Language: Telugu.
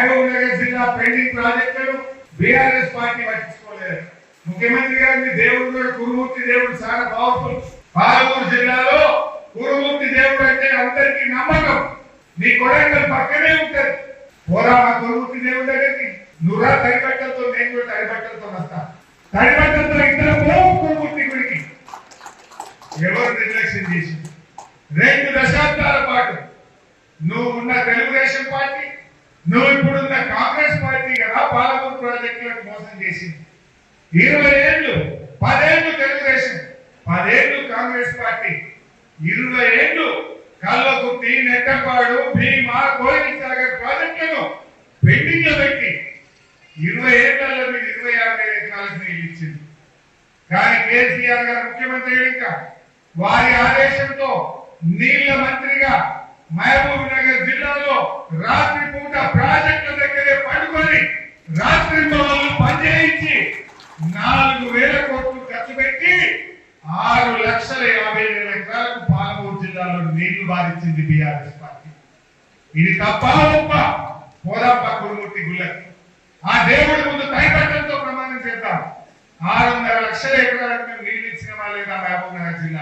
మహబూబ్ నగర్ జిల్లా పెండింగ్ ప్రాజెక్టులను బీఆర్ఎస్ పార్టీ పట్టించుకోలేదు. ముఖ్యమంత్రి గారిని దేవుడు కురుమూర్తి దేవుడు చాలా పవర్ఫుల్. పాలమూరు జిల్లాలో కురుమూర్తి దేవుడు అంటే అందరికీ నమ్మకం. నీ కొడంగల్ పక్కనే ఉంటది. పోరా మా కురుమూర్తి దేవుడి దగ్గరికి. నువ్వురా తడిబట్టలతో, నేను కూడా తడిబట్టలతో వస్తా. తడిబట్టలతో ఇద్దరు పోవు కురుమూర్తి గుడికి. ఎవరు నిర్లక్ష్యం చేసి 2 దశాబ్దాల పాటు నువ్వు ఉన్న తెలుగుదేశం పార్టీ, నువ్వు ఇప్పుడున్న కాంగ్రెస్ పార్టీ కదా పాలమూరు ప్రాజెక్టులకు మోసం చేసింది. 20 ఏళ్ళు, 10 ఏళ్ళు తెలుగుదేశం, 10 ఏళ్ళు కాంగ్రెస్ పార్టీ, 20 ఏళ్ళు కల్వకుర్తి, నెట్టపాడు, భీమా, కోయిల్ సాగర్ ప్రాజెక్టులను పెండింగ్ లో పెట్టి 20 ఏళ్లలో మీరు 25 ఎకరాలకు నీళ్ళు ఇచ్చింది. కానీ కేసీఆర్ గారు ముఖ్యమంత్రి ఇంకా వారి ఆదేశంతో నీళ్ల మంత్రిగా మహబూబ్ నగర్ జిల్లాలో రాత్రి పూట ప్రాజెక్టుల దగ్గరే పడుకొని రాత్రి పనిచేయించి 4,000 కోట్లు ఖర్చు పెట్టి 6,50,000 ఎకరాలకు పాలమూరు జిల్లాలో నీళ్లు బాధించింది బీఆర్ఎస్ పార్టీ. ఇది తప్ప ఒప్ప పోరాప కురుమూర్తి గుళ్ళకి ఆ దేవుడి ముందు తైపట్టంతో ప్రమాణం చేద్దాం. 6,500,000 ఎకరాలకు నీళ్లు ఇచ్చిన వాళ్ళేదా మహబూబ్ నగర్ జిల్లా.